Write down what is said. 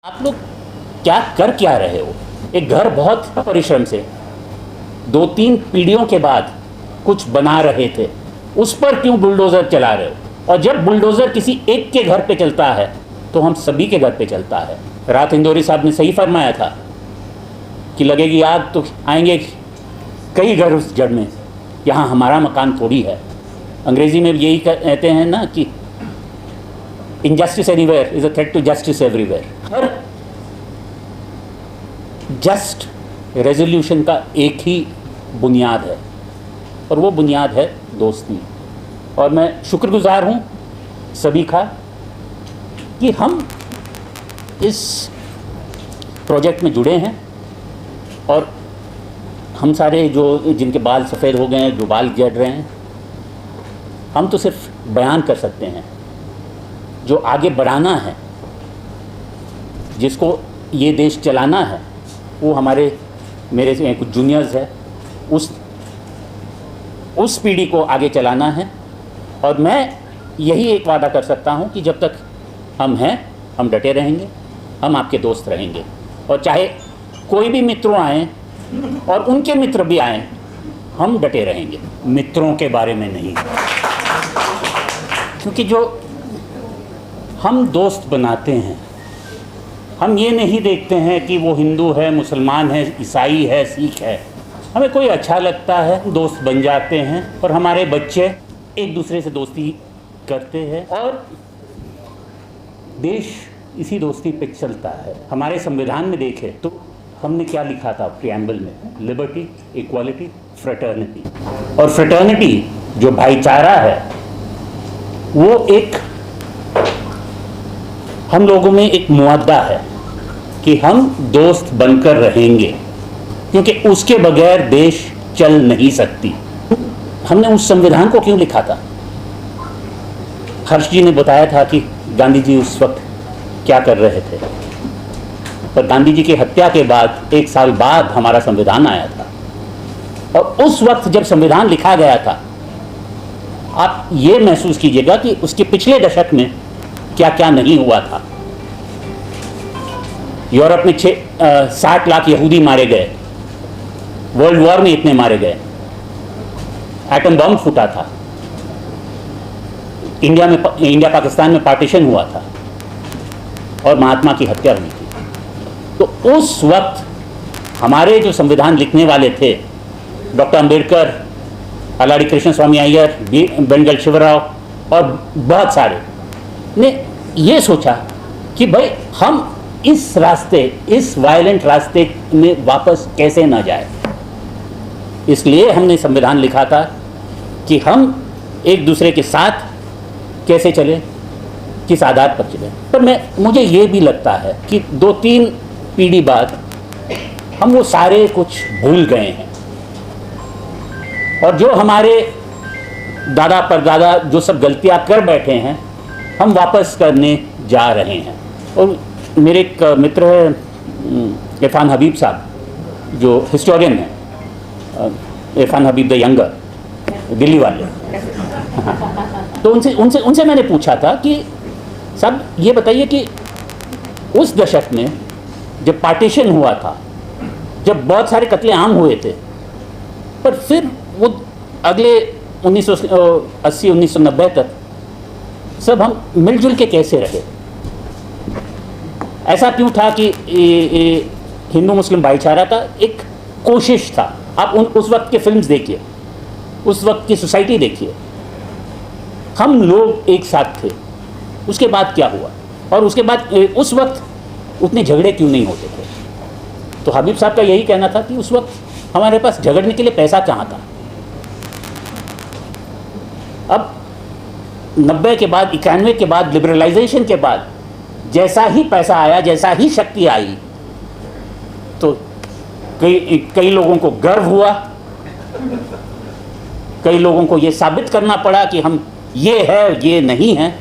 आप लोग क्या रहे हो? एक घर बहुत परिश्रम से 2-3 पीढ़ियों के बाद कुछ बना रहे थे, उस पर क्यों बुलडोज़र चला रहे हो? और जब बुलडोज़र किसी एक के घर पे चलता है तो हम सभी के घर पे चलता है। रात इंदौरी साहब ने सही फरमाया था कि लगेगी आग तो आएंगे कई घर उस जड़ में, यहाँ हमारा मकान थोड़ी है। अंग्रेज़ी में यही कहते हैं ना कि injustice anywhere is a threat to justice everywhere. हर जस्ट रेजोल्यूशन का एक ही बुनियाद है और वो बुनियाद है दोस्ती। और मैं शुक्रगुजार हूँ सभी का कि हम इस प्रोजेक्ट में जुड़े हैं। और हम सारे जो जिनके बाल सफ़ेद हो गए हैं, जो बाल जड़ रहे हैं, हम तो सिर्फ बयान कर सकते हैं। जो आगे बढ़ाना है, जिसको ये देश चलाना है, वो मेरे से कुछ जूनियर्स है, उस पीढ़ी को आगे चलाना है। और मैं यही एक वादा कर सकता हूँ कि जब तक हम हैं, हम डटे रहेंगे, हम आपके दोस्त रहेंगे। और चाहे कोई भी मित्रों आएँ और उनके मित्र भी आएँ, हम डटे रहेंगे। मित्रों के बारे में नहीं, क्योंकि जो हम दोस्त बनाते हैं, हम ये नहीं देखते हैं कि वो हिंदू है, मुसलमान है, ईसाई है, सिख है। हमें कोई अच्छा लगता है, दोस्त बन जाते हैं और हमारे बच्चे एक दूसरे से दोस्ती करते हैं और देश इसी दोस्ती पे चलता है। हमारे संविधान में देखें तो हमने क्या लिखा था प्रीएम्बल में? Liberty, equality, fraternity. और फ्रेटर्निटी जो भाईचारा है, वो एक हम लोगों में एक मुआदा है कि हम दोस्त बनकर रहेंगे, क्योंकि उसके बगैर देश चल नहीं सकती। हमने उस संविधान को क्यों लिखा था? हर्ष जी ने बताया था कि गांधी जी उस वक्त क्या कर रहे थे, पर गांधी जी की हत्या के बाद 1 साल बाद हमारा संविधान आया था। और उस वक्त जब संविधान लिखा गया था, आप ये महसूस कीजिएगा कि उसके पिछले दशक में क्या क्या नहीं हुआ था। यूरोप में 60 लाख यहूदी मारे गए, वर्ल्ड वॉर में इतने मारे गए, एटम बम फूटा था, इंडिया पाकिस्तान में पार्टीशन हुआ था और महात्मा की हत्या हुई थी। तो उस वक्त हमारे जो संविधान लिखने वाले थे, डॉक्टर अंबेडकर, अलाड़ी कृष्ण स्वामी अय्यर, बेंगल शिवराव और बहुत सारे ने ये सोचा कि भाई हम इस वायलेंट रास्ते में वापस कैसे ना जाए। इसलिए हमने संविधान लिखा था कि हम एक दूसरे के साथ कैसे चले, किस आधार पर चले। पर मुझे ये भी लगता है कि 2-3 पीढ़ी बाद हम वो सारे कुछ भूल गए हैं और जो हमारे दादा परदादा जो सब गलतियां कर बैठे हैं, हम वापस करने जा रहे हैं। और मेरे एक मित्र है इरफान हबीब साहब, जो हिस्टोरियन है, इरफान हबीब द यंगर, दिल्ली वाले। तो उनसे मैंने पूछा था कि साहब ये बताइए कि उस दशक में जब पार्टीशन हुआ था, जब बहुत सारे कत्लेआम हुए थे, पर फिर वो अगले 1980-1990 तक सब हम मिलजुल के कैसे रहे? ऐसा क्यों था कि हिंदू मुस्लिम भाईचारा का एक कोशिश था। आप उस वक्त के फिल्म्स देखिए, उस वक्त की सोसाइटी देखिए, हम लोग एक साथ थे। उसके बाद क्या हुआ? और उसके बाद उस वक्त उतने झगड़े क्यों नहीं होते थे? तो हबीब साहब का यही कहना था कि उस वक्त हमारे पास झगड़ने के लिए पैसा कहाँ था। अब 90 के बाद, 91 के बाद, लिबरलाइजेशन के बाद जैसा ही पैसा आया, जैसा ही शक्ति आई, तो कई लोगों को गर्व हुआ, कई लोगों को ये साबित करना पड़ा कि हम ये है, ये नहीं है।